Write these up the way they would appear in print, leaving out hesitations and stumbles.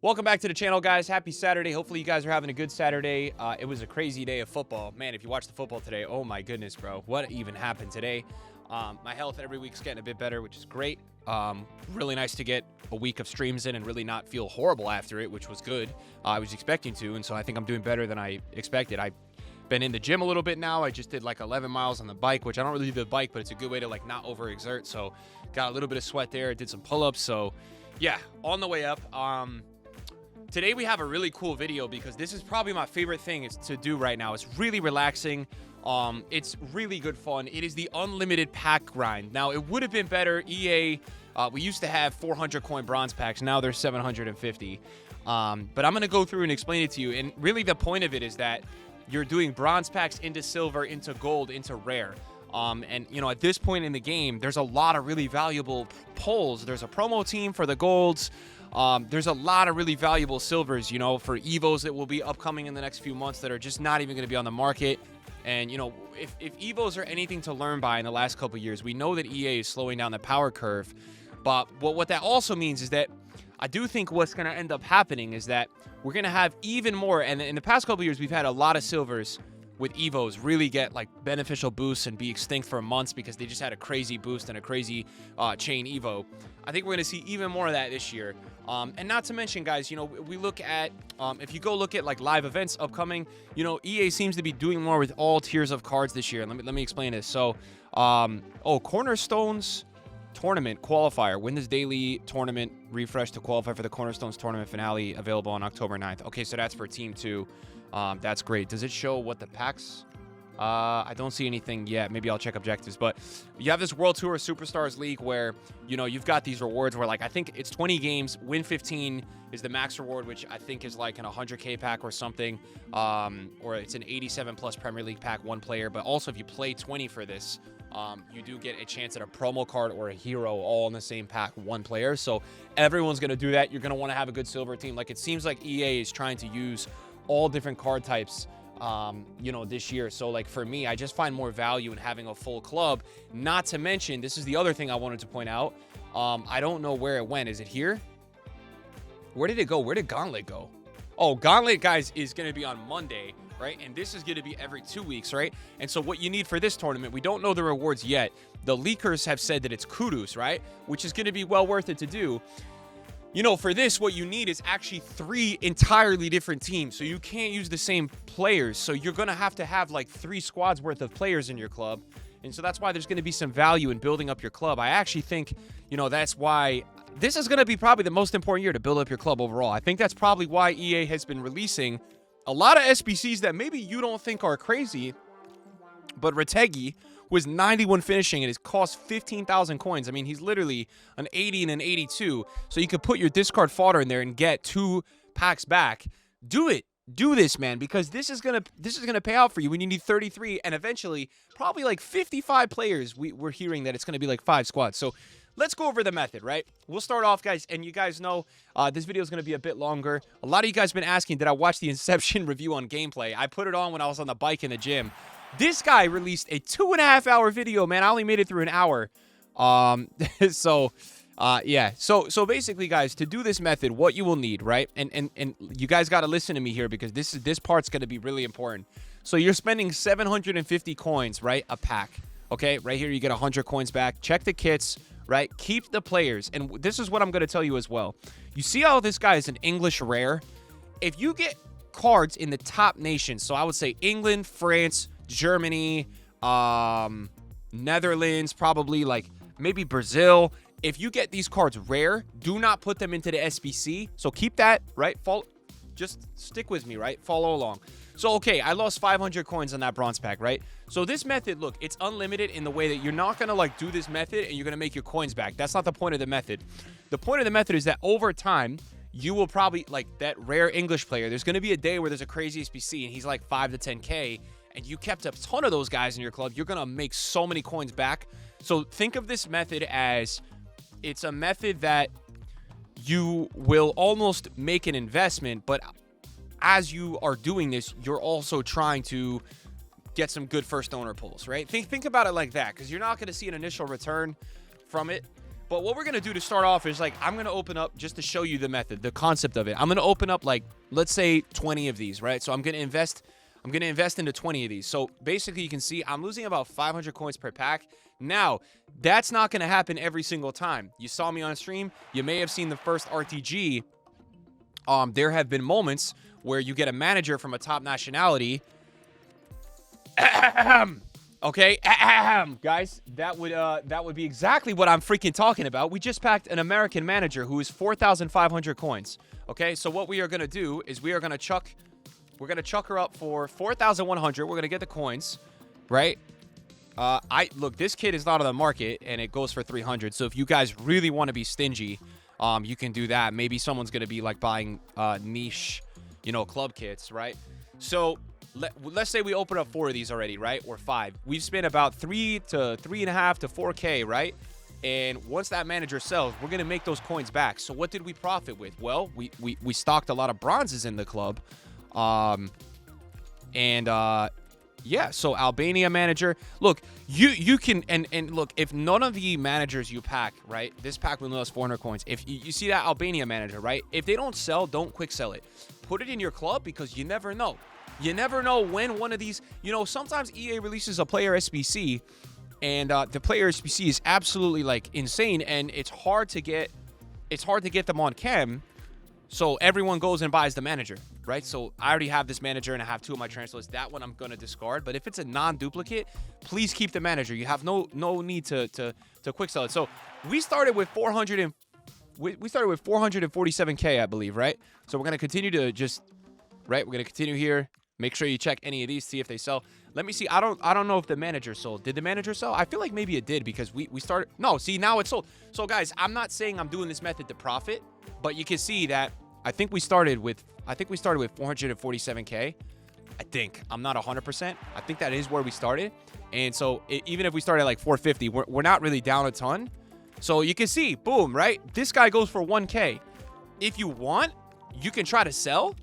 Welcome back to the channel, guys. Happy Saturday. Hopefully you guys are having a good Saturday. It was a crazy day of football. Man, if you watch the football today, oh my goodness, bro. What even happened today? My health every week's getting a bit better, which is great. Really nice to get a week of streams in and really not feel horrible after it, which was good. I was expecting to, and so I think I'm doing better than I expected. I've been in the gym a little bit now. I just did like 11 miles on the bike, which I don't really do the bike, but it's a good way to like not overexert. So got a little bit of sweat there. Did some pull-ups. So yeah, on the way up. Today we have a really cool video because this is probably my favorite thing to do right now. It's really relaxing. It's really good fun. It is the unlimited pack grind. Now, it would have been better. EA, we used to have 400 coin bronze packs. Now there's 750. But I'm going to go through and explain it to you. And really the point of it is that you're doing bronze packs into silver, into gold, into rare. And, you know, at this point in the game, there's a lot of really valuable pulls. There's a promo team for the golds. There's a lot of really valuable silvers, you know, for Evos that will be upcoming in the next few months that are just not even going to be on the market. And, you know, if Evos are anything to learn by in the last couple of years, we know that EA is slowing down the power curve. But what that also means is that I do think what's going to end up happening is that we're going to have even more. And in the past couple of years, we've had a lot of silvers with Evos really get like beneficial boosts and be extinct for months because they just had a crazy boost and a crazy chain Evo. I think we're going to see even more of that this year. And not to mention, guys, you know, we look at, if you go look at like live events upcoming, you know, EA seems to be doing more with all tiers of cards this year. Let me explain this. So, Cornerstones tournament qualifier. Win this daily tournament refresh to qualify for the Cornerstones tournament finale available on October 9th. Okay, so that's for Team 2. That's great. Does it show what the packs? I don't see anything yet. Maybe I'll check objectives. But you have this World Tour Superstars League where, you know, you've got these rewards where, like, I think it's 20 games. Win 15 is the max reward, which I think is like an 100K pack or something. Or it's an 87+ Premier League pack, one player. But also, if you play 20 for this, you do get a chance at a promo card or a hero all in the same pack, one player. So everyone's going to do that. You're going to want to have a good silver team. Like, it seems like EA is trying to use all different card types you know, this year. So like for me, I just find more value in having a full club. Not to mention, this is the other thing I wanted to point out. I don't know where it went. Is it here? Where did it go? Where did Gauntlet go? Oh, Gauntlet, guys, is going to be on Monday, right? And this is going to be every 2 weeks, right? And so what you need for this tournament, we don't know the rewards yet. The leakers have said that it's Kudos, right? Which is going to be well worth it to do. You know, for this, what you need is actually 3 entirely different teams. So you can't use the same players. So you're going to have like 3 squads worth of players in your club. And so that's why there's going to be some value in building up your club. I actually think, you know, that's why this is going to be probably the most important year to build up your club overall. I think that's probably why EA has been releasing a lot of SBCs that maybe you don't think are crazy. But Retegi was 91 finishing and it cost 15,000 coins. I mean, he's literally an 80 and an 82. So you could put your discard fodder in there and get 2 packs back. Do it. Do this, man, because this is gonna pay out for you when you need 33 and eventually probably like 55 players. We're hearing that it's gonna be like 5 squads. So let's go over the method, right? We'll start off, guys, and you guys know this video is going to be a bit longer. A lot of you guys have been asking, did I watch the Inception review on gameplay? I put it on when I was on the bike in the gym. This guy released a 2.5-hour video, man. I only made it through an hour. Yeah. So basically, guys, to do this method, what you will need, right? And you guys got to listen to me here because this part's going to be really important. So you're spending 750 coins, right? A pack. Okay, right here you get 100 coins back. Check the kits, right? Keep the players. And this is what I'm going to tell you as well. You see how this guy is an English rare? If you get cards in the top nations, so I would say England, France, Germany, Netherlands, probably like maybe Brazil. If you get these cards rare, do not put them into the SBC. So keep that, right? Just stick with me, right? Follow along. So, okay, I lost 500 coins on that bronze pack, right? So this method, look, it's unlimited in the way that you're not going to like do this method and you're going to make your coins back. That's not the point of the method. The point of the method is that over time, you will probably, like that rare English player, there's going to be a day where there's a crazy SBC and he's like 5 to 10K. And you kept a ton of those guys in your club, you're going to make so many coins back. So think of this method as it's a method that you will almost make an investment, but as you are doing this, you're also trying to get some good first owner pulls, right? Think about it like that because you're not going to see an initial return from it. But what we're going to do to start off is, like, I'm going to open up, just to show you the method, the concept of it. I'm going to open up, like, let's say 20 of these, right? So I'm going to invest into 20 of these. So basically, you can see I'm losing about 500 coins per pack. Now, that's not going to happen every single time. You saw me on stream. You may have seen the first RTG. There have been moments where you get a manager from a top nationality. Okay, guys, that would be exactly what I'm freaking talking about. We just packed an American manager who is 4,500 coins. Okay, so what we are gonna do is we're gonna chuck her up for 4,100. We're gonna get the coins, right? Look, this kid is not on the market, and it goes for 300. So if you guys really want to be stingy, you can do that. Maybe someone's gonna be like buying niche, club kits, right? So let's say we open up 4 of these already, right? Or 5. We've spent about 3 to 3.5 to 4K, right? And once that manager sells, we're gonna make those coins back. So what did we profit with? Well, we stocked a lot of bronzes in the club, yeah. So Albania manager. Look, you can and look, if none of the managers you pack, right? This pack will lose 400 coins. If you see that Albania manager, right? If they don't sell, don't quick sell it. Put it in your club because you never know. You never know when one of these, sometimes EA releases a player SBC, and the player SBC is absolutely like insane, and it's hard to get them on chem. So everyone goes and buys the manager, right? So I already have this manager, and I have 2 of my transfer lists. That one I'm gonna discard. But if it's a non-duplicate, please keep the manager. You have no need to quick sell it. So we started with 447K, I believe, right? So we're gonna continue to we're gonna continue here. Make sure you check any of these, see if they sell. Let me see. I don't know if the manager sold. Did the manager sell? I feel like maybe it did because we started. No, see, now it's sold. So guys, I'm not saying I'm doing this method to profit, but you can see that I think we started with 447K. I think. I'm not 100%. I think that is where we started. And so even if we started at like 450, we're not really down a ton. So you can see, boom, right? This guy goes for 1K. If you want, you can try to sell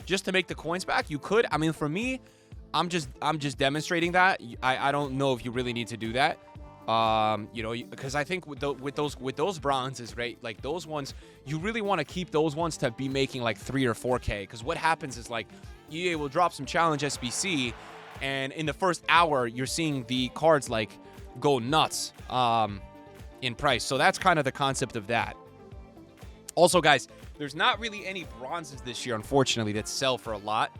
just to make the coins back. You could. I mean, for me, I'm just demonstrating that. I don't know if you really need to do that. Because I think with those bronzes, right? Like those ones, you really want to keep those ones to be making like 3 or 4K. Because what happens is like EA will drop some challenge SBC, and in the first hour, you're seeing the cards like go nuts in price. So that's kind of the concept of that. Also, guys, there's not really any bronzes this year, unfortunately, that sell for a lot.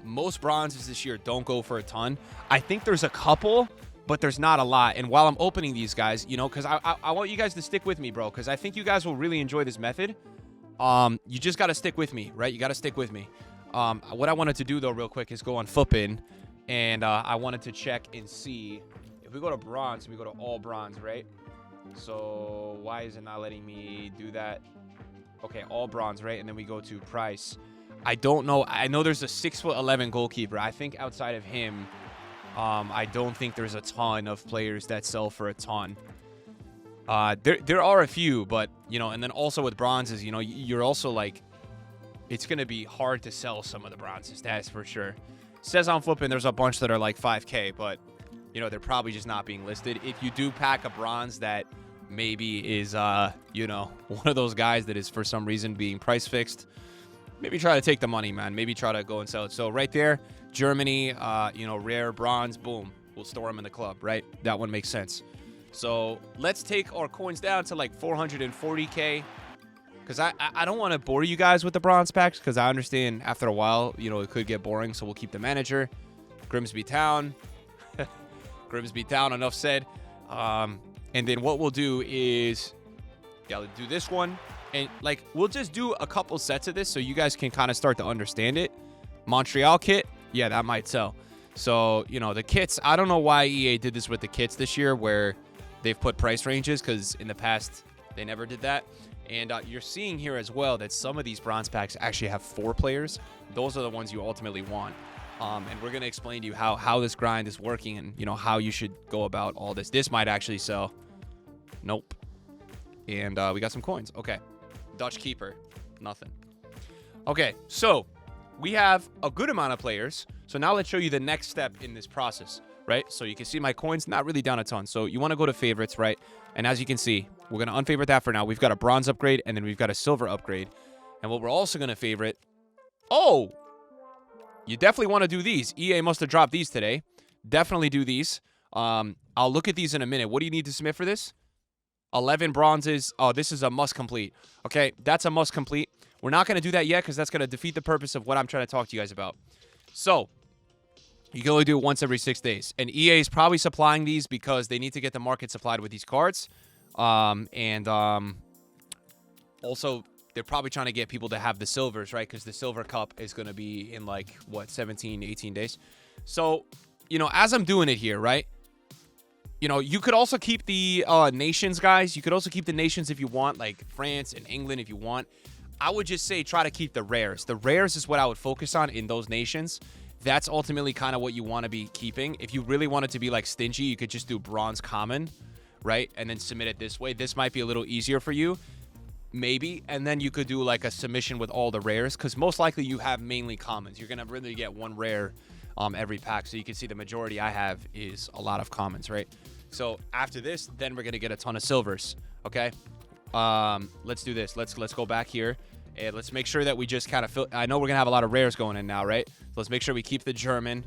Most bronzes this year don't go for a ton. I think there's a couple, but there's not a lot. And while I'm opening these guys, because I want you guys to stick with me, bro, because I think you guys will really enjoy this method. You just got to stick with me, right? You got to stick with me. What I wanted to do, though, real quick is go on FOOTBIN, and I wanted to check and see. If we go to bronze, we go to all bronze, right? So why is it not letting me do that? Okay, all bronze, right? And then we go to price. I don't know. I know there's a 6'11" goalkeeper. I think outside of him, I don't think there's a ton of players that sell for a ton. There are a few, but, and then also with bronzes, you're also like, it's going to be hard to sell some of the bronzes. That's for sure. It says on FOOTBIN there's a bunch that are like 5K, but, they're probably just not being listed. If you do pack a bronze that maybe is, one of those guys that is for some reason being price fixed, maybe try to take the money, man. Maybe try to go and sell it. So right there, Germany, rare bronze, boom. We'll store them in the club, right? That one makes sense. So let's take our coins down to like 440K. Because I don't want to bore you guys with the bronze packs, because I understand after a while, it could get boring. So we'll keep the manager. Grimsby Town. Grimsby Town, enough said. And then what we'll do is, let's do this one. And, we'll just do a couple sets of this so you guys can kind of start to understand it. Montreal kit, yeah, that might sell. So, the kits, I don't know why EA did this with the kits this year where they've put price ranges, because in the past, they never did that. And you're seeing here as well that some of these bronze packs actually have 4 players. Those are the ones you ultimately want. And we're going to explain to you how this grind is working and, how you should go about all this. This might actually sell. Nope. And we got some coins. Okay. Dutch keeper. Nothing. Okay, so we have a good amount of players. So now let's show you the next step in this process, right? So you can see my coins not really down a ton. So you want to go to favorites, right? And as you can see, we're going to unfavorite that for now. We've got a bronze upgrade, and then we've got a silver upgrade. And what we're also going to favorite... Oh! You definitely want to do these. EA must have dropped these today. Definitely do these. I'll look at these in a minute. What do you need to submit for this? 11 bronzes. Oh, this is a must complete. Okay, that's a must complete. We're not going to do that yet because that's going to defeat the purpose of what I'm trying to talk to you guys about. So, you can only do it once every 6 days. And EA is probably supplying these because they need to get the market supplied with these cards. Also, they're probably trying to get people to have the silvers, right? Because the silver cup is going to be in like, what, 17, 18 days. So, you know, as I'm doing it here, right? You know, you could also keep the nations, guys. You could also keep the nations if you want, like France and England if you want. I would just say try to keep the rares. The rares is what I would focus on in those nations. That's ultimately kind of what you want to be keeping. If you really wanted to be like stingy, you could just do bronze common, right? And then submit it this way. This might be a little easier for you, maybe. And then you could do like a submission with all the rares because most likely you have mainly commons. You're going to really get one rare every pack. So you can see the majority I have is a lot of commons, right? So after this, then we're going to get a ton of silvers, okay? Let's do this. Let's go back here. And let's make sure that we just kind of fill... I know we're going to have a lot of rares going in now, right? So let's make sure we keep the German.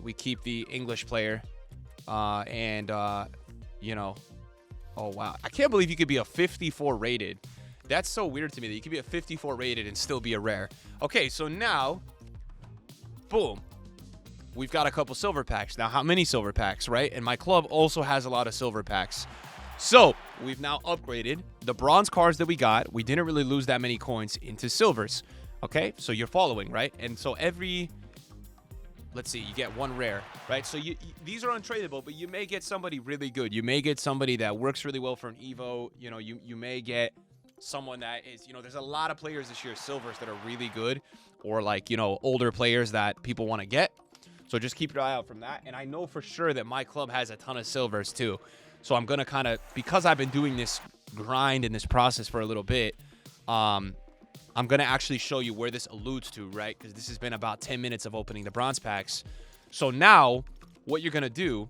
We keep the English player. You know... Oh, wow. I can't believe you could be a 54 rated. That's so weird to me that you could be a 54 rated and still be a rare. Okay, so now... Boom. We've got a couple silver packs. Now, how many silver packs, right? And my club also has a lot of silver packs. So, we've now upgraded the bronze cards that we got. We didn't really lose that many coins into silvers. Okay? So, you're following, right? And so, every... Let's see. You get one rare, right? So, these are untradeable, but you may get somebody really good. You may get somebody that works really well for an Evo. You know, you may get someone that is... You know, there's a lot of players this year, silvers, that are really good. Or, like, you know, older players that people want to get. So just keep your eye out from that. And I know for sure that my club has a ton of silvers too. So I'm going to kind of, because I've been doing this grind and this process for a little bit, I'm going to actually show you where this alludes to, right? Because this has been about 10 minutes of opening the bronze packs. So now what you're going to do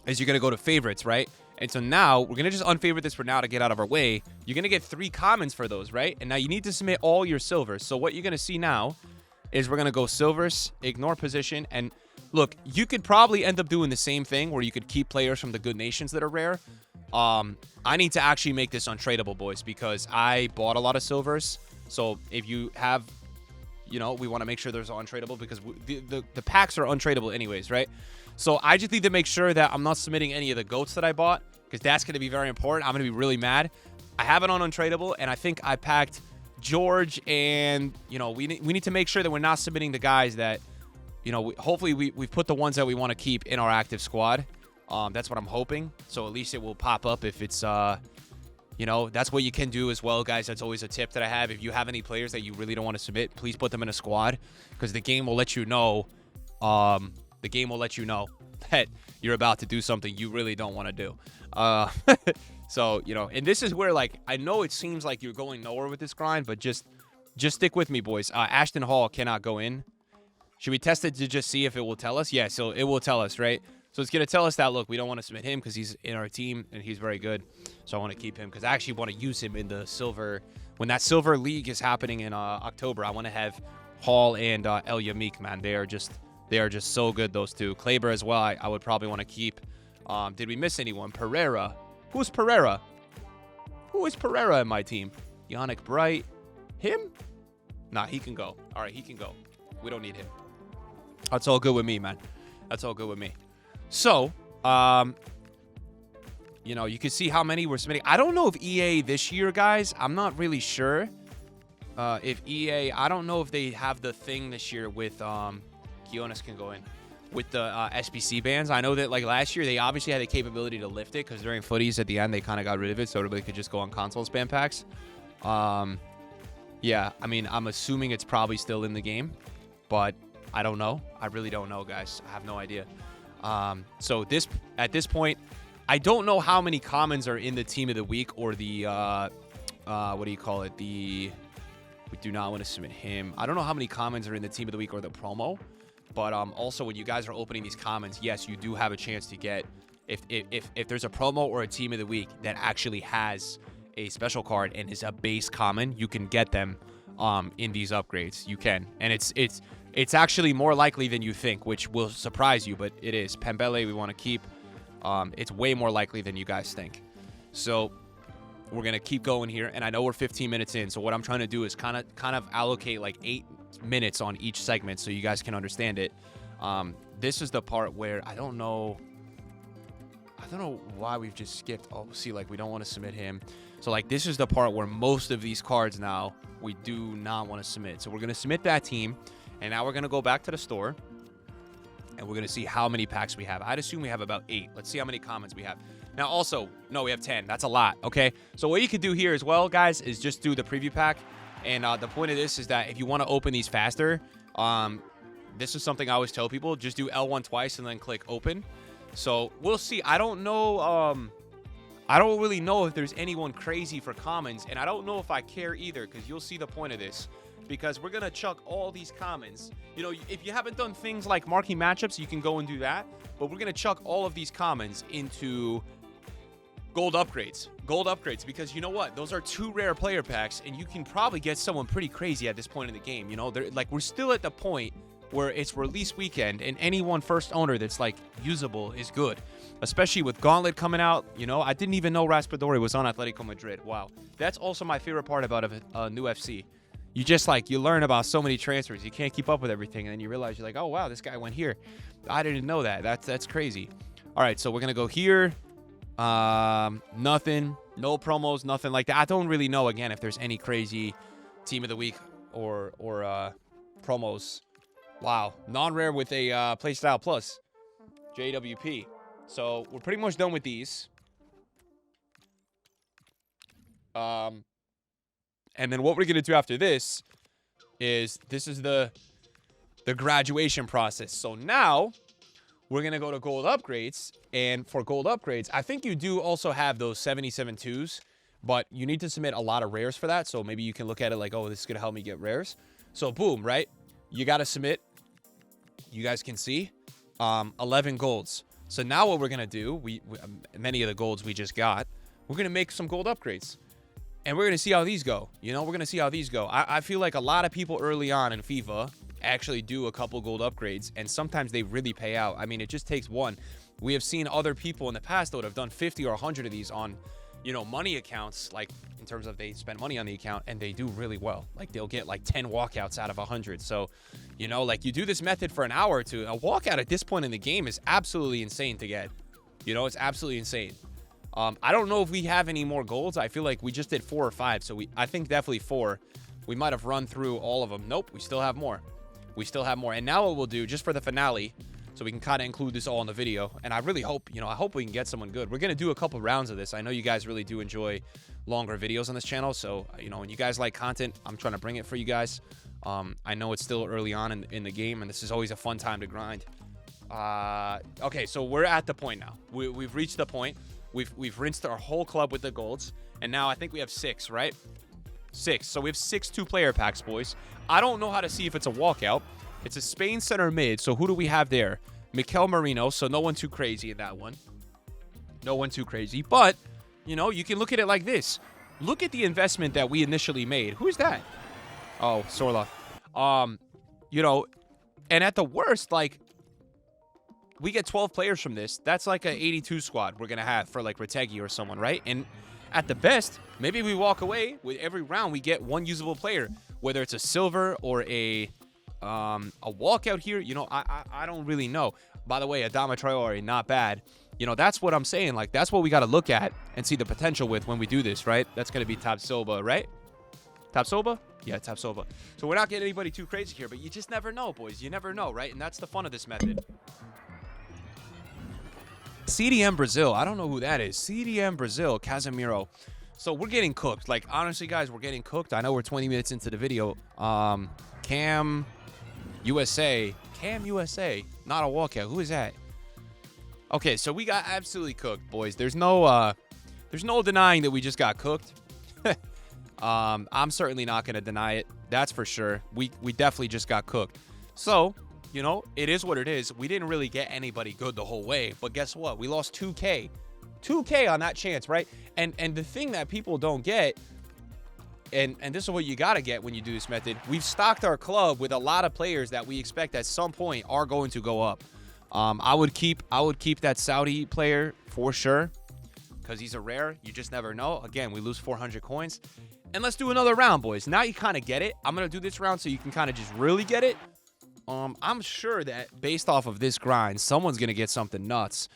is you're going to go to favorites, right? And so now we're going to just unfavorite this for now to get out of our way. You're going to get 3 commons for those, right? And now you need to submit all your silvers. So what you're going to see now is we're going to go silvers, ignore position, and look, you could probably end up doing the same thing where you could keep players from the good nations that are rare. I need to actually make this untradeable, boys, because I bought a lot of silvers. So if you have, you know, we want to make sure there's untradeable because the packs are untradeable anyways, right? So I just need to make sure that I'm not submitting any of the goats that I bought because that's going to be very important. I'm going to be really mad. I have it on untradeable, and I think I packed George, and you know we need to make sure that we're not submitting the guys that, you know, hopefully we've put the ones that we want to keep in our active squad. That's what I'm hoping. So at least it will pop up if it's you know, that's what you can do as well, guys. That's always a tip that I have. If you have any players that you really don't want to submit, please put them in a squad because the game will let you know. The game will let you know that you're about to do something you really don't want to do. So, you know, and this is where, like, I know it seems like you're going nowhere with this grind, but just stick with me, boys. Ashton Hall cannot go in. Should we test it to just see if it will tell us? Yeah, so it will tell us, right? So it's going to tell us that, look, we don't want to submit him because he's in our team and he's very good. So I want to keep him because I actually want to use him in the silver. When that silver league is happening in October, I want to have Hall and El Yamik, man. They are just so good, those two. Kleber as well, I would probably want to keep. Did we miss anyone? Pereira. Who's Pereira? Who is Pereira in my team? Yannick Bright. Him? Nah, he can go. All right, he can go. We don't need him. That's all good with me, man. That's all good with me. So, you know, you can see how many we're submitting. I don't know if EA this year, guys. I'm not really sure. If EA, I don't know if they have the thing this year with, Kionis can go in. With the SBC bans. I know that like last year they obviously had the capability to lift it because during footies at the end they kind of got rid of it so everybody could just go on console spam packs. Yeah, I mean, I'm assuming it's probably still in the game, but I don't know. I really don't know, guys. I have no idea. So at this point, I don't know how many commons are in the team of the week or the what do you call it? We do not want to submit him. I don't know how many commons are in the team of the week or the promo. But also when you guys are opening these commons, yes, you do have a chance to get, if there's a promo or a team of the week that actually has a special card and is a base common, you can get them in these upgrades. You can, and it's actually more likely than you think, which will surprise you, but it is. Pembele we want to keep. It's way more likely than you guys think. So we're gonna keep going here, and I know we're 15 minutes in, so what I'm trying to do is kind of allocate like 8 minutes on each segment so you guys can understand it. This is the part where I don't know why we've just skipped. Oh, see, like we don't want to submit him. So like this is the part where most of these cards now we do not want to submit. So we're gonna submit that team, and now we're gonna go back to the store, and we're gonna see how many packs we have. I'd assume we have about 8. Let's see how many commons we have. Now also, no, we have 10. That's a lot, okay? So what you could do here as well, guys, is just do the preview pack. And the point of this is that if you want to open these faster, this is something I always tell people. Just do L1 twice and then click open. So we'll see. I don't know. I don't really know if there's anyone crazy for commons. And I don't know if I care either, because you'll see the point of this. Because we're going to chuck all these commons. You know, if you haven't done things like marking matchups, you can go and do that. But we're going to chuck all of these commons into gold upgrades. Gold upgrades, because you know what? Those are 2 rare player packs, and you can probably get someone pretty crazy at this point in the game. You know, like we're still at the point where it's release weekend, and any one first owner that's like usable is good. Especially with Gauntlet coming out. You know, I didn't even know Raspadori was on Atletico Madrid. Wow. That's also my favorite part about a new FC. You just like, you learn about so many transfers. You can't keep up with everything, and then you realize you're like, oh wow, this guy went here. I didn't know that. That's crazy. All right, so we're gonna go here. Nothing, no promos, nothing like that. I don't really know, again, if there's any crazy team of the week or promos. Wow, non-rare with a playstyle plus JWP. So we're pretty much done with these. And then what we're gonna do after this is the graduation process. So now we're going to go to gold upgrades, and for gold upgrades, I think you do also have those 77-2s, but you need to submit a lot of rares for that, so maybe you can look at it like, oh, this is going to help me get rares. So boom, right? You got to submit. You guys can see 11 golds. So now what we're going to do, many of the golds we just got, we're going to make some gold upgrades, and we're going to see how these go. You know, we're going to see how these go. I feel like a lot of people early on in FIFA actually do a couple gold upgrades, and sometimes they really pay out. I mean, it just takes one. We have seen other people in the past that have done 50 or 100 of these on, you know, money accounts, like in terms of they spend money on the account, and they do really well. Like they'll get like 10 walkouts out of 100. So, you know, like you do this method for an hour or two, a walkout at this point in the game is absolutely insane to get. You know, it's absolutely insane. I don't know if we have any more golds. I feel like we just did 4 or 5, so I think definitely 4. We might have run through all of them. Nope, we still have more. We still have more. And now what we'll do, just for the finale, so we can kind of include this all in the video, and I really hope, you know, I hope we can get someone good. We're going to do a couple rounds of this. I know you guys really do enjoy longer videos on this channel, so, you know, when you guys like content, I'm trying to bring it for you guys. I know it's still early on in the game, and this is always a fun time to grind. Okay, so we're at the point now. We've reached the point. We've rinsed our whole club with the golds, and now I think we have 6, right? 6. So we have 6 2-player packs, boys. I don't know how to see if it's a walkout. It's a Spain center mid, so who do we have there? Mikel Merino, so no one too crazy in that one. No one too crazy. But, you know, you can look at it like this. Look at the investment that we initially made. Who is that? Oh, Sorla. You know, and at the worst, like, we get 12 players from this. That's like an 82 squad we're going to have for, like, Retegi or someone, right? And at the best, maybe we walk away with every round we get one usable player, whether it's a silver or a walkout here. You know, I don't really know. By the way, Adama Traore, not bad. You know, that's what I'm saying. Like, that's what we got to look at and see the potential with when we do this, right? That's going to be Tabsoba, right? Tabsoba? Yeah, Tabsoba. So we're not getting anybody too crazy here, but you just never know, boys. You never know, right? And that's the fun of this method. CDM Brazil. I don't know who that is. CDM Brazil, Casemiro. So we're getting cooked. Like, honestly, guys, we're getting cooked. I know we're 20 minutes into the video. Cam USA. Cam USA. Not a walkout. Who is that? Okay, so we got absolutely cooked, boys. There's no denying that we just got cooked. I'm certainly not going to deny it. That's for sure. We definitely just got cooked. So You know, it is what it is. We didn't really get anybody good the whole way, but guess what? We lost 2K. 2K on that chance, right? And the thing that people don't get, and this is what you got to get when you do this method, we've stocked our club with a lot of players that we expect at some point are going to go up. I would keep that Saudi player for sure, because he's a rare. You just never know. Again, we lose 400 coins. And let's do another round, boys. Now you kind of get it. I'm going to do this round so you can kind of just really get it. I'm sure that based off of this grind, someone's going to get something nuts.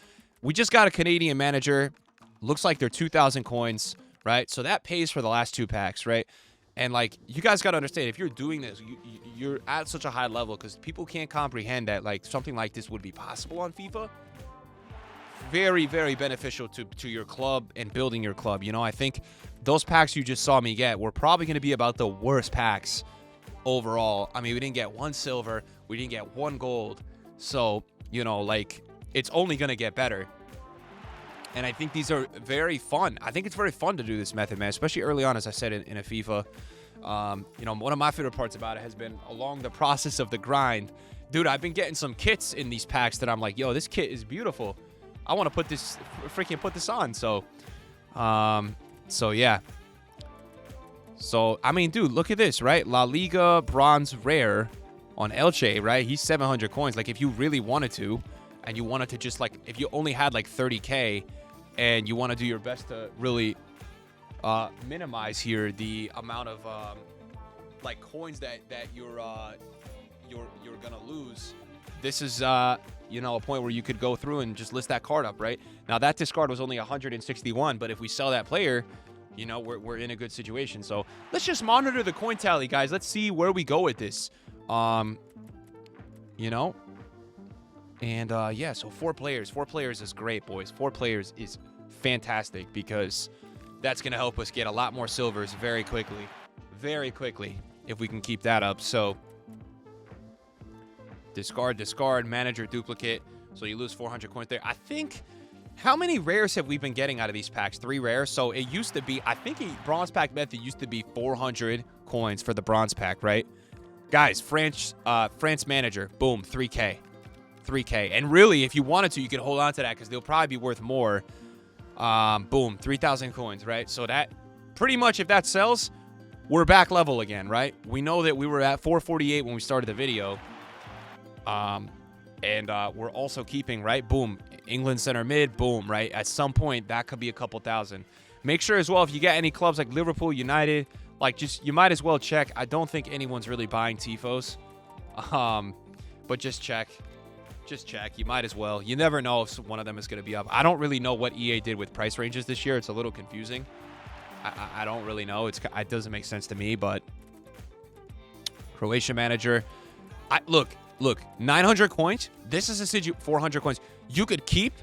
We just got a Canadian manager. Looks like they're 2,000 coins, right? So that pays for the last 2 packs, right? And, like, you guys got to understand, if you're doing this, you're at such a high level because people can't comprehend that, like, something like this would be possible on FIFA. Very, very beneficial to your club and building your club. You know, I think those packs you just saw me get were probably going to be about the worst packs overall. I mean, we didn't get 1 silver. We didn't get 1 gold. So, you know, like, it's only going to get better. And I think these are very fun. I think it's very fun to do this method, man, especially early on, as I said, in a FIFA. You know, one of my favorite parts about it has been along the process of the grind. Dude, I've been getting some kits in these packs that I'm like, yo, this kit is beautiful. I want to put this on. So yeah. So, I mean, dude, look at this, right? La Liga bronze rare on Elche, right? He's 700 coins. Like, if you really wanted to, and you wanted to just, like, if you only had, like, 30K, and you want to do your best to really minimize here the amount of, like, coins that you're going to lose, this is, you know, a point where you could go through and just list that card up, right? Now, that discard was only 161, but if we sell that player, you know, we're in a good situation. So let's just monitor the coin tally, guys. Let's see where we go with this. You know, and yeah, so 4 players. 4 players is great, boys. 4 players is fantastic because that's going to help us get a lot more silvers very quickly if we can keep that up. So discard, manager duplicate. So you lose 400 coins there. I think, how many rares have we been getting out of these packs? 3 rares. So it used to be, I think a bronze pack method used to be 400 coins for the bronze pack, right? Guys, France manager, boom, 3K. 3K. And really, if you wanted to, you could hold on to that because they'll probably be worth more. Boom, 3,000 coins, right? So that, pretty much, if that sells, we're back level again, right? We know that we were at 448 when we started the video. And we're also keeping, right? Boom, England center mid, boom, right? At some point, that could be a couple thousand. Make sure as well, if you get any clubs like Liverpool, United, like, just, you might as well check. I don't think anyone's really buying Tifos. But just check. Just check. You might as well. You never know if one of them is going to be up. I don't really know what EA did with price ranges this year. It's a little confusing. I don't really know. It doesn't make sense to me, but Croatia manager. Look, 900 coins. This is a situation, 400 coins. You could keep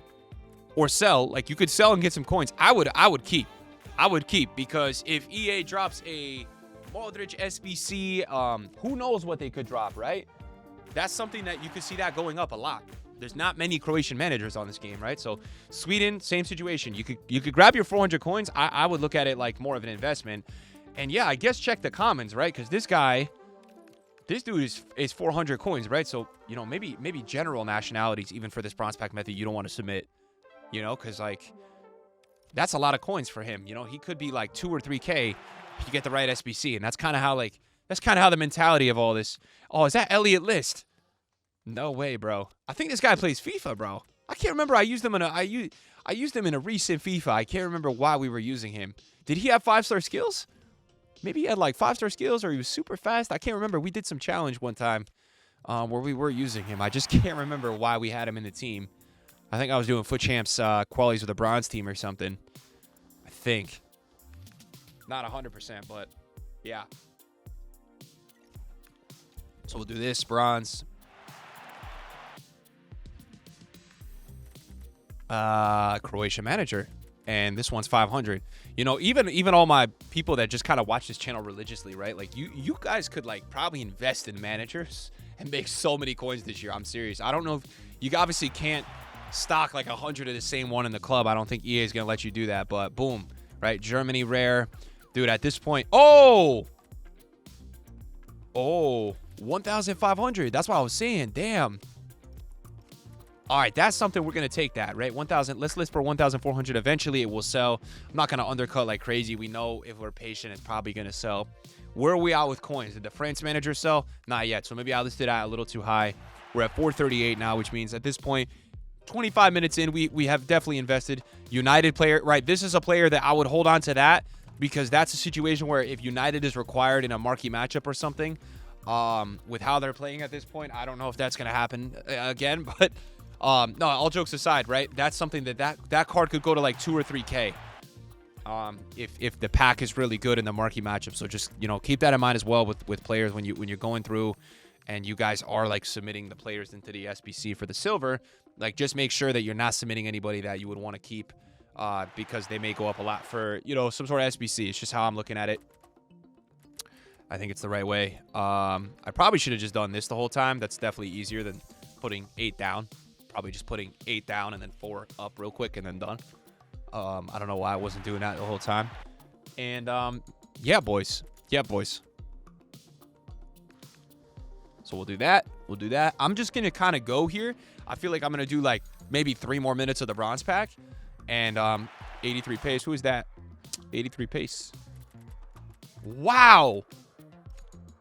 or sell. Like, you could sell and get some coins. I would keep. I would keep, because if EA drops a Modric SBC, who knows what they could drop, right? That's something that you could see that going up a lot. There's not many Croatian managers on this game, right? So Sweden, same situation. You could grab your 400 coins. I would look at it like more of an investment. And yeah, I guess check the commons, right? Because this dude is 400 coins, right? So, you know, maybe general nationalities, even for this bronze pack method, you don't want to submit, you know, because, like, that's a lot of coins for him. You know, he could be like 2 or 3K if you get the right SBC. And that's kind of how, like, that's kind of how the mentality of all this. Oh, is that Elliot List? No way, bro. I think this guy plays FIFA, bro. I can't remember. I used him in a recent FIFA. I can't remember why we were using him. Did he have 5-star skills? Maybe he had like 5-star skills, or he was super fast. I can't remember. We did some challenge one time where we were using him. I just can't remember why we had him in the team. I think I was doing Foot Champs qualities with a bronze team or something. I think. Not 100%, but yeah. So we'll do this, bronze. Croatia manager. And this one's 500. You know, even all my people that just kind of watch this channel religiously, right? Like, you guys could, like, probably invest in managers and make so many coins this year. I'm serious. I don't know if you obviously can't stock like 100 of the same one in the club. I don't think EA is going to let you do that, but boom, right? Germany rare. Dude, at this point, oh, Oh, 1,500. That's what I was saying. Damn. All right, that's something we're going to take that, right? 1,000. Let's list for 1,400. Eventually, it will sell. I'm not going to undercut like crazy. We know if we're patient, it's probably going to sell. Where are we at with coins? Did the France manager sell? Not yet. So maybe I listed at a little too high. We're at 438 now, which means at this point, 25 minutes in, we have definitely invested. United player, right? This is a player that I would hold on to that because that's a situation where if United is required in a marquee matchup or something, with how they're playing at this point, I don't know if that's going to happen again. But no, all jokes aside, right? That's something that card could go to like 2 or 3K. If the pack is really good in the marquee matchup. So just, keep that in mind as well with players when you're going through and you guys are like submitting the players into the SBC for the silver. Like, just make sure that you're not submitting anybody that you would want to keep because they may go up a lot for, some sort of SBC. It's just how I'm looking at it. I think it's the right way. I probably should have just done this the whole time. That's definitely easier than putting 8 down. Probably just putting 8 down and then 4 up real quick and then done. I don't know why I wasn't doing that the whole time. And, yeah, boys. Yeah, boys. So we'll do that. We'll do that. I'm just going to kind of go here. I feel like I'm going to do, like, maybe 3 more minutes of the bronze pack. And 83 pace. Who is that? 83 pace. Wow.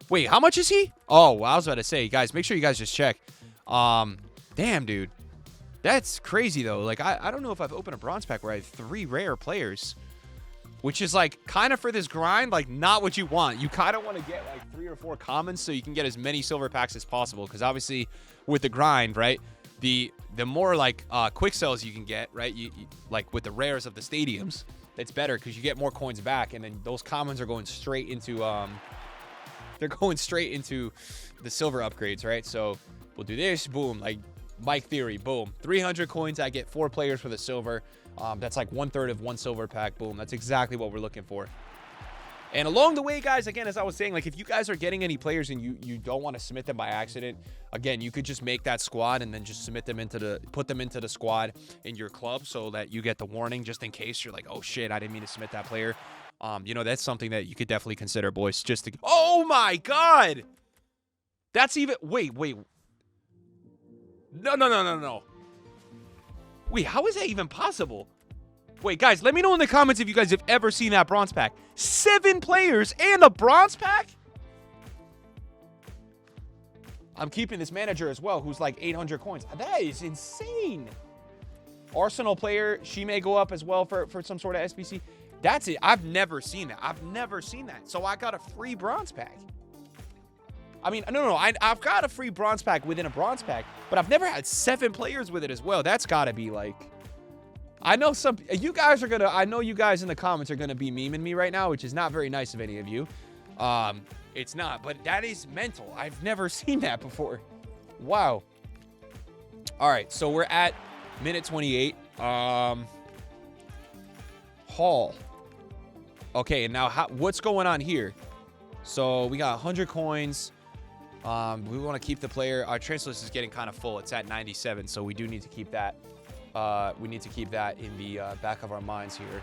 Wait, how much is he? Oh, well, I was about to say, guys, make sure you guys just check. Damn, dude. That's crazy, though. Like, I don't know if I've opened a bronze pack where I have 3 rare players. Which is, like, kind of for this grind, like, not what you want. You kind of want to get, like, 3 or 4 commons so you can get as many silver packs as possible. Because, obviously, with the grind, right, the more, like, quick sells you can get, right, you like, with the rares of the stadiums, it's better because you get more coins back. And then those commons are going straight into, they're going straight into the silver upgrades, right? So, we'll do this, boom, like, Mike Theory, boom. 300 coins, I get 4 players for the silver. That's like 1/3 of 1 silver pack. Boom. That's exactly what we're looking for. And along the way, guys, again, as I was saying, like, if you guys are getting any players and you don't want to submit them by accident, again, you could just make that squad and then just submit them put them into the squad in your club so that you get the warning just in case you're like, oh shit, I didn't mean to submit that player. That's something that you could definitely consider, boys. Oh my God. That's even, wait. No. Wait, how is that even possible? Wait, guys, let me know in the comments if you guys have ever seen that bronze pack. 7 players and a bronze pack? I'm keeping this manager as well, who's like 800 coins. That is insane. Arsenal player, she may go up as well for some sort of SBC. That's it. I've never seen that. So I got a free bronze pack. I mean, no. I've got a free bronze pack within a bronze pack, but I've never had 7 players with it as well. That's got to be like... I know you guys are going to... I know you guys in the comments are going to be memeing me right now, which is not very nice of any of you. It's not, but that is mental. I've never seen that before. Wow. All right, so we're at minute 28. Hall. Okay, and now what's going on here? So we got 100 coins. We want to keep the player. Our transfer list is getting kind of full. It's at 97, so we do need to keep that. We need to keep that in the back of our minds here.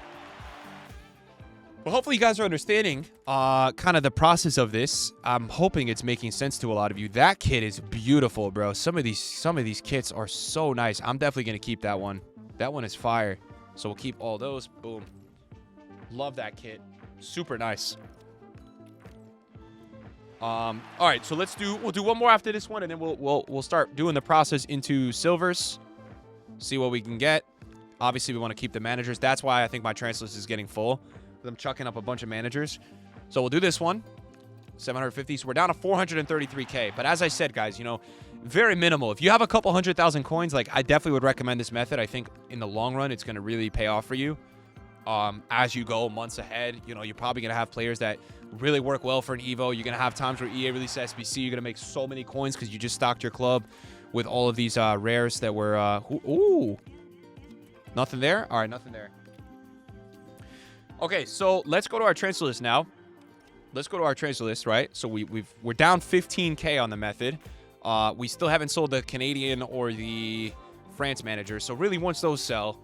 Well, hopefully you guys are understanding kind of the process of this. I'm hoping it's making sense to a lot of you. That kit is beautiful, bro. Some of these kits are so nice. I'm definitely going to keep that one. That one is fire. So we'll keep all those. Boom. Love that kit. Super nice. All right, so we'll do one more after this one, and then we'll start doing the process into silvers. See what we can get. Obviously, we want to keep the managers. That's why I think my transfer list is getting full. I'm chucking up a bunch of managers. So we'll do this one. 750. So we're down to 433K. But as I said, guys, very minimal. If you have a couple 100,000 coins, like, I definitely would recommend this method. I think in the long run, it's going to really pay off for you. As you go months ahead, you're probably going to have players that really work well for an Evo. You're going to have times where EA releases SBC. You're going to make so many coins because you just stocked your club with all of these rares that were... ooh. Nothing there? All right, nothing there. Okay, so let's go to our transfer list now. Let's go to our transfer list, right? So we're down 15K on the method. We still haven't sold the Canadian or the France manager. So really, once those sell,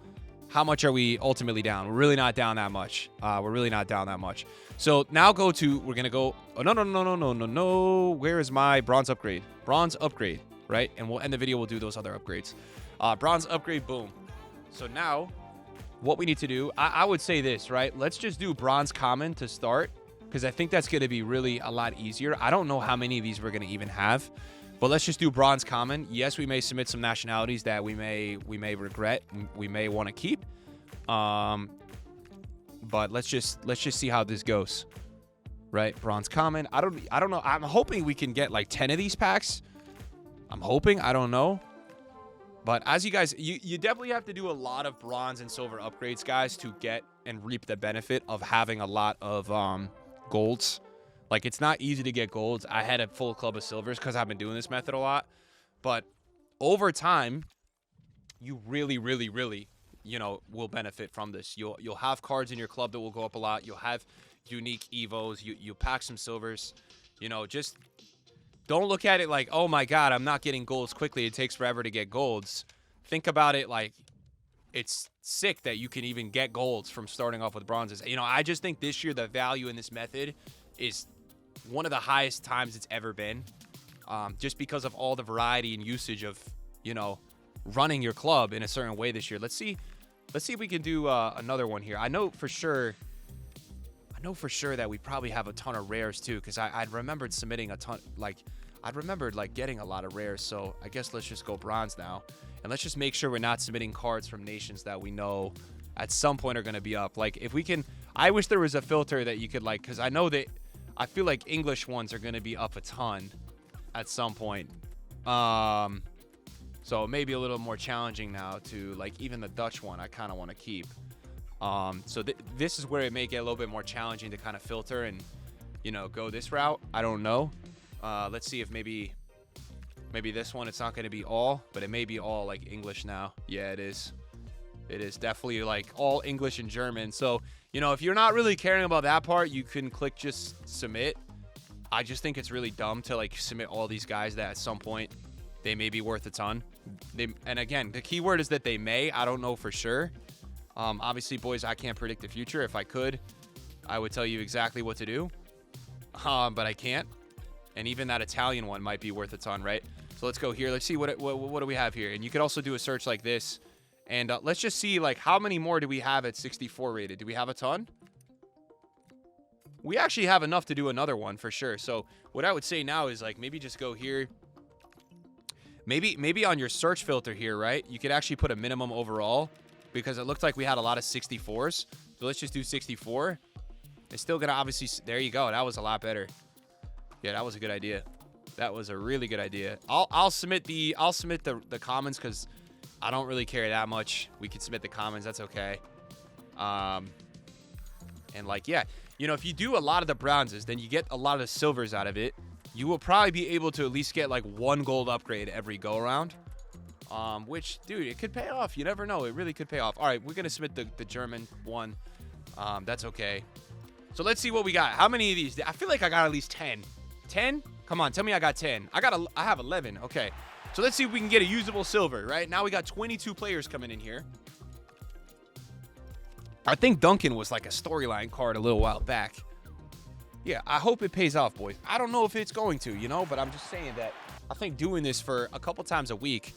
how much are we ultimately down? We're really not down that much. We're really not down that much. So now we're going to go, oh, no. Where is my bronze upgrade? Bronze upgrade, right? And we'll end the video. We'll do those other upgrades. Bronze upgrade, boom. So now what we need to do, I would say this, right? Let's just do bronze common to start, because I think that's going to be really a lot easier. I don't know how many of these we're going to even have, but let's just do bronze common. Yes, we may submit some nationalities that we may regret, we may want to keep. But let's just see how this goes. Right? Bronze common. I don't know. I'm hoping we can get like 10 of these packs. I'm hoping, I don't know. But as you guys, you definitely have to do a lot of bronze and silver upgrades, guys, to get and reap the benefit of having a lot of golds. Like, it's not easy to get golds. I had a full club of silvers because I've been doing this method a lot. But over time, you really, you know, will benefit from this. You'll have cards in your club that will go up a lot. You'll have unique evos. You pack some silvers. You know, just don't look at it like, oh my God, I'm not getting golds quickly. It takes forever to get golds. Think about it like it's sick that you can even get golds from starting off with bronzes. You know, I just think this year the value in this method is one of the highest times it's ever been, just because of all the variety and usage of, you know, running your club in a certain way this year. Let's see if we can do another one here. I know for sure that we probably have a ton of rares too, because I'd remembered submitting a ton, like I'd remembered like getting a lot of rares. So I guess let's just go bronze now, and let's just make sure we're not submitting cards from nations that we know at some point are going to be up. Like, if we can, I wish there was a filter that you could, like, because I know that I feel like English ones are going to be up a ton at some point. So maybe a little more challenging now to, like, even the Dutch one I kind of want to keep. So this is where it may get a little bit more challenging to kind of filter and, you know, go this route. I don't know. Let's see if maybe this one, it's not going to be all, but it may be all like English now. Yeah, it is. It is definitely like all English and German. So, you know, if you're not really caring about that part, you can click just submit. I just think it's really dumb to like submit all these guys that at some point they may be worth a ton. And again, the key word is that they may. I don't know for sure. Obviously, boys, I can't predict the future. If I could, I would tell you exactly what to do. But I can't. And even that Italian one might be worth a ton, right? So let's go here. Let's see what do we have here. And you could also do a search like this. And let's just see, like, how many more do we have at 64 rated? Do we have a ton? We actually have enough to do another one for sure. So what I would say now is, like, maybe just go here. Maybe on your search filter here, right? You could actually put a minimum overall, because it looked like we had a lot of 64s. So let's just do 64. It's still gonna obviously, there you go. That was a lot better. Yeah, that was a good idea. That was a really good idea. I'll submit the commons, because I don't really care that much. We can submit the commons. That's okay. And like, yeah, you know, if you do a lot of the bronzes, then you get a lot of the silvers out of it. You will probably be able to at least get like one gold upgrade every go around. Which, dude, it could pay off. You never know. It really could pay off. All right, we're going to submit the German one. That's okay. So let's see what we got. How many of these? I feel like I got at least 10. 10? Come on, tell me I got 10. I have 11. Okay. So let's see if we can get a usable silver, right? Now we got 22 players coming in here. I think Duncan was like a storyline card a little while back. Yeah, I hope it pays off, boys. I don't know if it's going to, you know, but I'm just saying that I think doing this for a couple times a week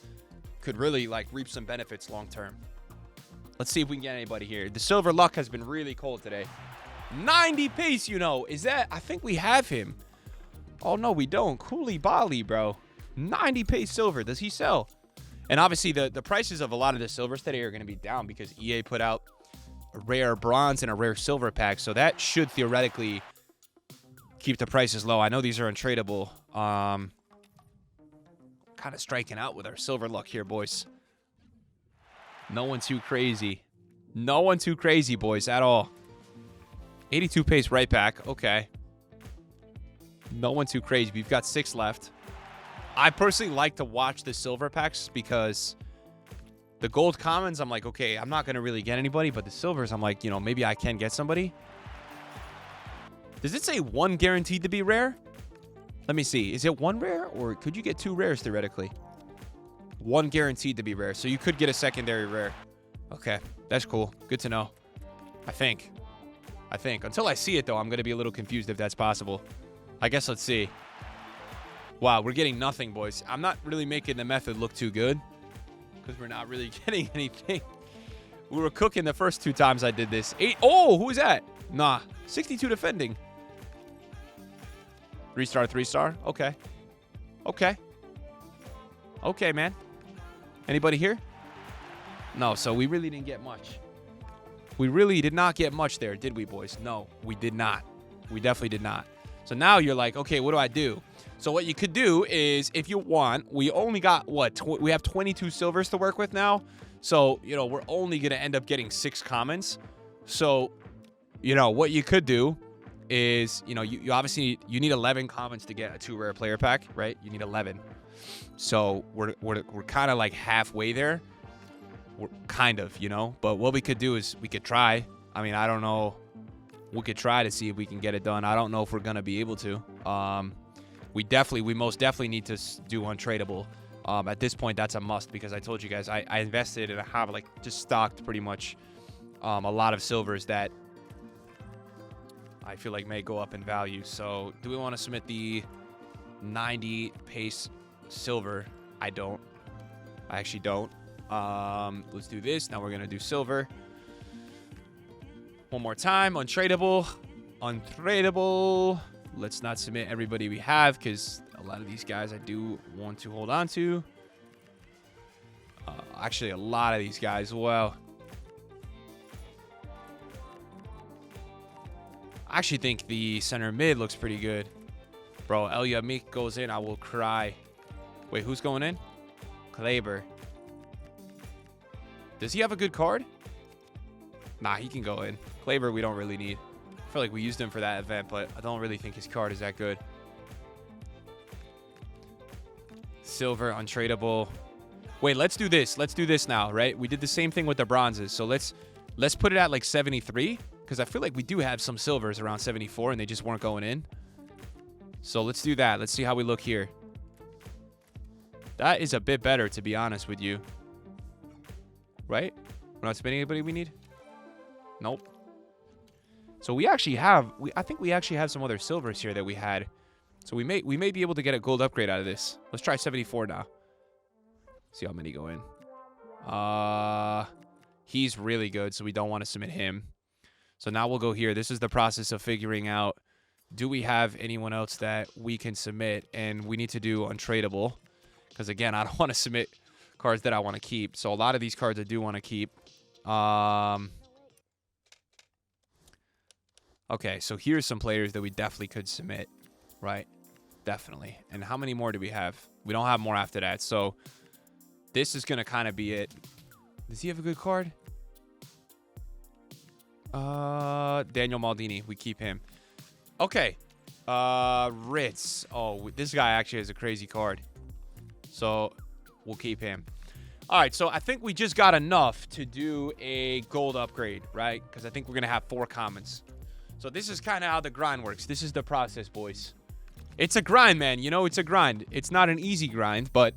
could really, like, reap some benefits long term. Let's see if we can get anybody here. The silver luck has been really cold today. 90 pace, you know. Is that, I think we have him. Oh, no, we don't. Koulibaly, bro. 90 pace silver. Does he sell? And obviously, the prices of a lot of the silvers today are going to be down because EA put out a rare bronze and a rare silver pack. So that should theoretically keep the prices low. I know these are untradeable. Kind of striking out with our silver luck here, boys. No one too crazy. No one too crazy, boys, at all. 82 pace right back. Okay. No one too crazy. We've got 6 left. I personally like to watch the silver packs because the gold commons, I'm like, okay, I'm not going to really get anybody. But the silvers, I'm like, you know, maybe I can get somebody. Does it say 1 guaranteed to be rare? Let me see. Is it 1 rare, or could you get 2 rares theoretically? 1 guaranteed to be rare. So you could get a secondary rare. Okay. That's cool. Good to know. I think. Until I see it, though, I'm going to be a little confused if that's possible. I guess let's see. Wow, we're getting nothing, boys. I'm not really making the method look too good because we're not really getting anything. We were cooking the first 2 times I did this. 8. Oh, who is that? Nah. 62 defending. 3-star, 3-star. Okay. Okay. Okay, man. Anybody here? No, so we really didn't get much. We really did not get much there, did we, boys? No, we did not. We definitely did not. So now you're like, okay, what do I do? So what you could do is, if you want, we only got, what? We have 22 silvers to work with now. So, you know, we're only going to end up getting 6 commons. So, you know, what you could do is, you know, you obviously, you need 11 commons to get a 2 rare player pack, right? You need 11. So we're kind of like halfway there. We're kind of, you know, but what we could do is we could try. I mean, I don't know. We could try to see if we can get it done. I don't know if we're going to be able to. We most definitely need to do untradeable. At this point, that's a must because I told you guys I invested and I have like just stocked pretty much a lot of silvers that I feel like may go up in value. So do we want to submit the 90 pace silver? I don't. I actually don't. Let's do this. Now we're going to do silver. One more time. Untradeable. Untradeable. Let's not submit everybody we have because a lot of these guys I do want to hold on to. Actually, a lot of these guys. Well, I actually think the center mid looks pretty good. Bro, Elia Meek goes in. I will cry. Wait, who's going in? Kleber. Does he have a good card? Nah, he can go in. Kleber, we don't really need. I feel like we used him for that event, but I don't really think his card is that good. Silver, untradeable. Wait, let's do this. Let's do this now, right? We did the same thing with the bronzes. So let's put it at like 73 because I feel like we do have some silvers around 74 and they just weren't going in. So let's do that. Let's see how we look here. That is a bit better, to be honest with you. Right? We're not spending anybody we need? Nope. So we actually have, I think we actually have some other silvers here that we had. So we may be able to get a gold upgrade out of this. Let's try 74 now. See how many go in. He's really good, so we don't want to submit him. So now we'll go here. This is the process of figuring out, do we have anyone else that we can submit? And we need to do untradeable. Because, again, I don't want to submit cards that I want to keep. So a lot of these cards I do want to keep. Okay, so here's some players that we definitely could submit, right? Definitely. And how many more do we have? We don't have more after that. So this is going to kind of be it. Does he have a good card? Daniel Maldini. We keep him. Okay. Ritz. Oh, this guy actually has a crazy card. So we'll keep him. All right, so I think we just got enough to do a gold upgrade, right? Because I think we're going to have 4 commons. So this is kind of how the grind works. This is the process, boys. It's a grind, man. You know, it's a grind. It's not an easy grind, but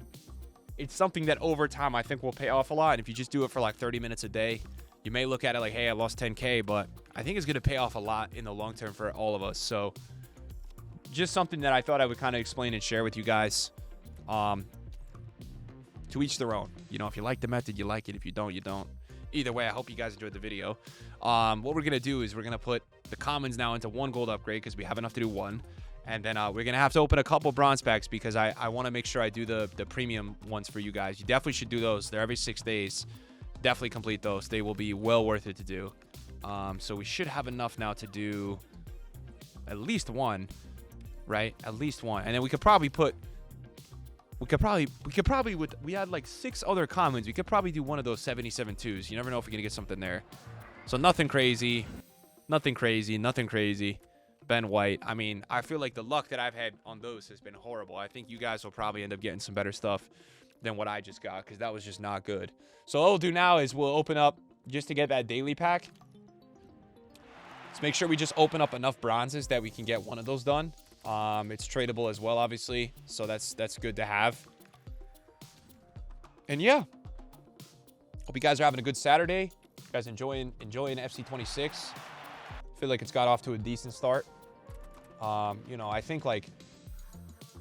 it's something that over time I think will pay off a lot. And if you just do it for like 30 minutes a day, you may look at it like, hey, I lost 10K, but I think it's going to pay off a lot in the long term for all of us. So just something that I thought I would kind of explain and share with you guys. To each their own. You know, if you like the method, you like it. If you don't, you don't. Either way, I hope you guys enjoyed the video. What we're going to do is we're going to put the commons now into 1 gold upgrade because we have enough to do 1. And then we're going to have to open a couple bronze packs because I want to make sure I do the premium ones for you guys. You definitely should do those. They're every 6 days. Definitely complete those. They will be well worth it to do. So we should have enough now to do at least 1, right? At least 1. And then we could probably put... We had like 6 other commons. We could probably do one of those 77 twos. You never know if we're going to get something there. So nothing crazy. Nothing crazy. Nothing crazy. Ben White. I mean, I feel like the luck that I've had on those has been horrible. I think you guys will probably end up getting some better stuff than what I just got because that was just not good. So what we'll do now is we'll open up just to get that daily pack. Let's make sure we just open up enough bronzes that we can get one of those done. It's tradable as well, obviously, so that's good to have. And yeah, hope you guys are having a good Saturday. guys enjoying FC26? Feel like it's got off to a decent start. You know, I think like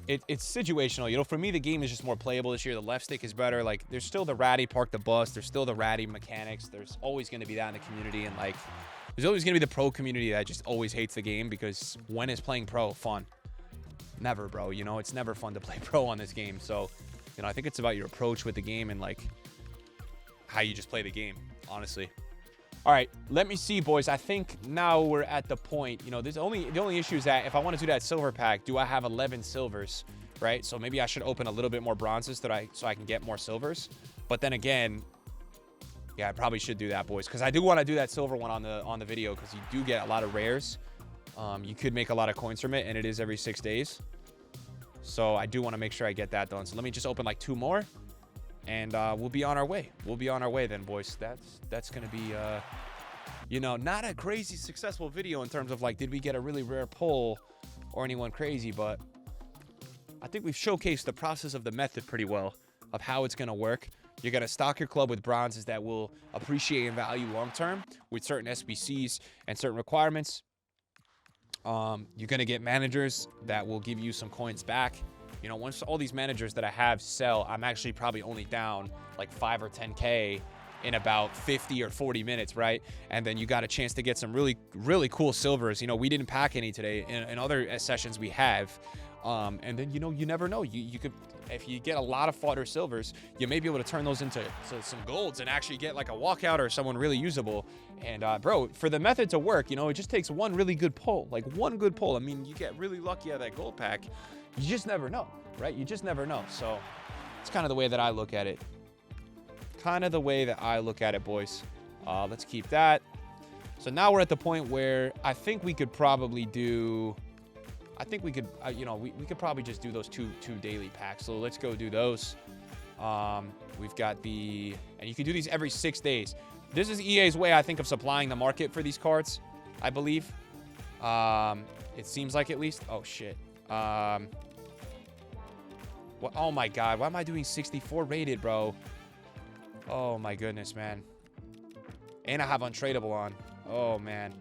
it's situational. You know, for me, the game is just more playable this year. The left stick is better. Like, there's still the ratty park the bus. There's still the ratty mechanics. There's always going to be that in the community. And, like, there's always going to be the pro community that just always hates the game because when is playing pro fun? Never, bro. You know, it's never fun to play pro on this game. So, you know, I think it's about your approach with the game and, like, how you just play the game, honestly. All right, let me see, boys. I think now we're at the point, you know, the only issue is that if I want to do that silver pack, do I have 11 silvers, right? So maybe I should open a little bit more bronzes so I can get more silvers. But then again, yeah, I probably should do that, boys, because I do want to do that silver one on the video because you do get a lot of rares. You could make a lot of coins from it, and it is every 6 days. So I do want to make sure I get that done. So let me just open like 2 more. And we'll be on our way. We'll be on our way then, boys. That's going to be, you know, not a crazy successful video in terms of, like, did we get a really rare pull or anyone crazy? But I think we've showcased the process of the method pretty well of how it's going to work. You're going to stock your club with bronzes that will appreciate in value long-term with certain SBCs and certain requirements. You're going to get managers that will give you some coins back. You know, once all these managers that I have sell, I'm actually probably only down like 5 or 10K in about 50 or 40 minutes, right? And then you got a chance to get some really, really cool silvers. You know, we didn't pack any today. In other sessions we have. And then, you know, you never know. You could, if you get a lot of fodder silvers, you may be able to turn those into some golds and actually get like a walkout or someone really usable. And, bro, for the method to work, you know, it just takes one really good pull. Like one good pull. I mean, you get really lucky out of that gold pack. You just never know, right? You just never know. So it's kind of the way that I look at it. Kind of the way that I look at it, boys. Let's keep that. So now we're at the point where I think we could probably do... I think we could, you know, we could probably just do those two daily packs. So let's go do those. We've got the... And you can do these every 6 days. This is EA's way, I think, of supplying the market for these cards, I believe. It seems like, at least. Oh, shit. What? Oh my god, why am I doing 64 rated, bro? Oh my goodness, man. And I have untradeable on. Oh man,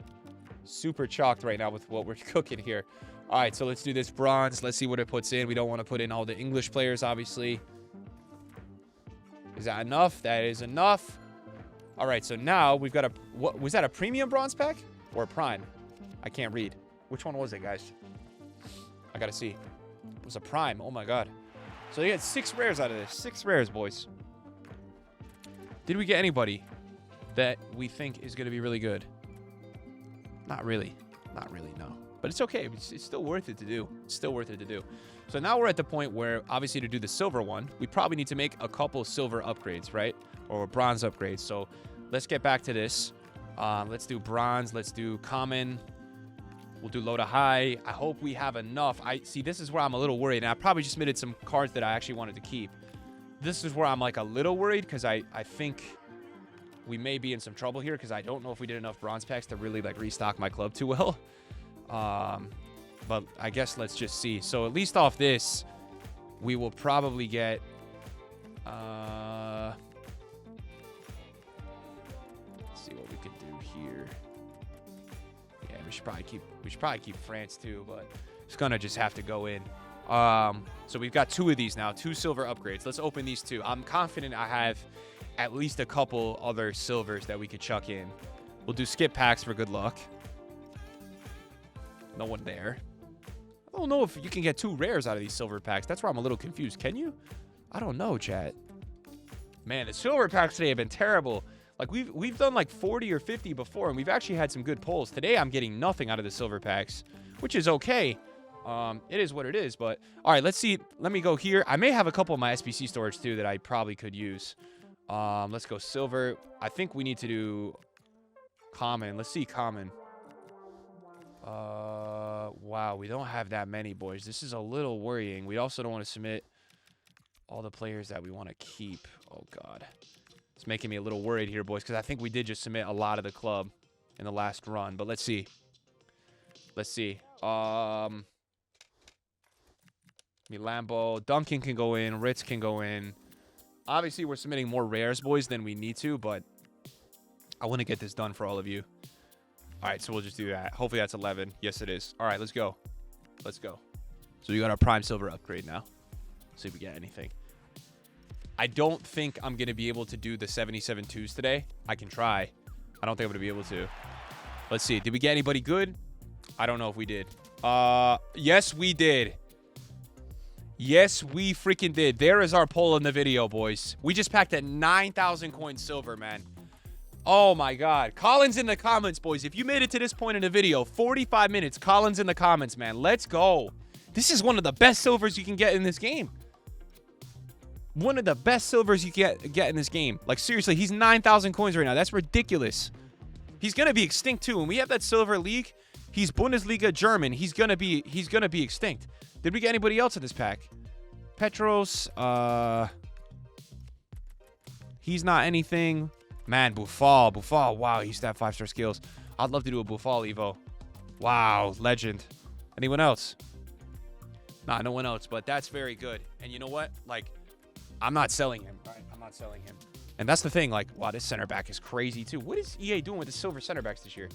super chalked right now with what we're cooking here. All right, so let's do this bronze. Let's see what it puts in. We don't want to put in all the English players, obviously. Is that enough? That is enough. All right, so now we've got a... What was that, a premium bronze pack or a prime? I can't read. Which one was it, guys? I gotta see. It was a prime. Oh my god. So you get 6 rares out of this. 6 rares, boys. Did we get anybody that we think is gonna be really good? Not really. Not really, no. But it's okay. It's still worth it to do. It's still worth it to do. So now we're at the point where, obviously, to do the silver one, we probably need to make a couple silver upgrades, right? Or bronze upgrades. So let's get back to this. Let's do bronze. Let's do common. We'll do low to high. I hope we have enough. See, this is where I'm a little worried. And I probably just submitted some cards that I actually wanted to keep. This is where I'm like a little worried because I think we may be in some trouble here because I don't know if we did enough bronze packs to really like restock my club too well. But I guess let's just see. So at least off this, we will probably get... let's see what we could do here. Yeah, we should probably keep France too, but it's gonna just have to go in. So we've got 2 of these now, 2 silver upgrades. Let's open these 2. I'm confident I have at least a couple other silvers that we could chuck in. We'll do skip packs for good luck. No one there. I don't know if you can get 2 rares out of these silver packs. That's where I'm a little confused. Can you? I don't know, chat. Man, the silver packs today have been terrible. Like, we've done like 40 or 50 before, and we've actually had some good pulls. Today, I'm getting nothing out of the silver packs, which is okay. It is what it is, but... All right, let's see. Let me go here. I may have a couple of my SBC storage, too, that I probably could use. Let's go silver. I think we need to do common. Let's see common. Wow, we don't have that many, boys. This is a little worrying. We also don't want to submit all the players that we want to keep. Oh, God. It's making me a little worried here, boys, because I think we did just submit a lot of the club in the last run. But let's see. Let's see. Lambo. Duncan can go in. Ritz can go in. Obviously, we're submitting more rares, boys, than we need to, but I want to get this done for all of you. All right, so we'll just do that. Hopefully that's 11. Yes, it is. All right, let's go. Let's go. So we got our Prime Silver upgrade now. See if we get anything. I don't think I'm going to be able to do the 77-2s today. I can try. I don't think I'm going to be able to. Let's see. Did we get anybody good? I don't know if we did. Yes, we did. Yes, we freaking did. There is our poll in the video, boys. We just packed a 9,000 coin silver, man. Oh, my God. Collins in the comments, boys. If you made it to this point in the video, 45 minutes, Collins in the comments, man. Let's go. This is one of the best silvers you can get in this game. One of the best silvers you can get in this game. Like, seriously, he's 9,000 coins right now. That's ridiculous. He's going to be extinct, too. When we have that silver league, he's Bundesliga German. He's going to be extinct. Did we get anybody else in this pack? Petros. He's not anything. Man, Buffal. Buffal. Wow, he's that 5-star skills. I'd love to do a Buffal Evo. Wow, legend. Anyone else? Nah, no one else, but that's very good. And you know what? Like, I'm not selling him. Right? I'm not selling him. And that's the thing. Like, wow, this center back is crazy, too. What is EA doing with the silver center backs this year?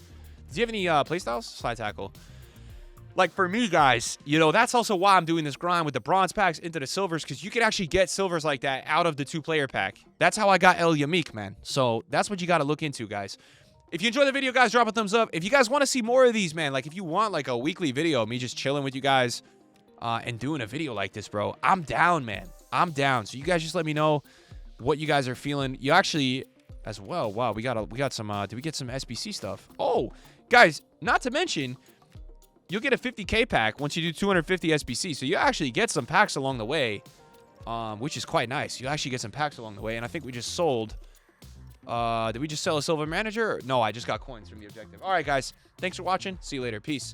Does he have any playstyles? Slide tackle. Like, for me, guys, you know, that's also why I'm doing this grind with the bronze packs into the silvers, because you can actually get silvers like that out of the 2-player pack. That's how I got El Yamik, man. So that's what you got to look into, guys. If you enjoyed the video, guys, drop a thumbs up. If you guys want to see more of these, man, like if you want like a weekly video of me just chilling with you guys and doing a video like this, bro, I'm down, man. I'm down. So you guys just let me know what you guys are feeling. You actually, as well, wow, we got some, did we get some SBC stuff? Oh, guys, not to mention, you'll get a 50K pack once you do 250 SBC. So you actually get some packs along the way, which is quite nice. You actually get some packs along the way. And I think we just sold. Did we just sell a silver manager? No, I just got coins from the objective. All right, guys. Thanks for watching. See you later. Peace.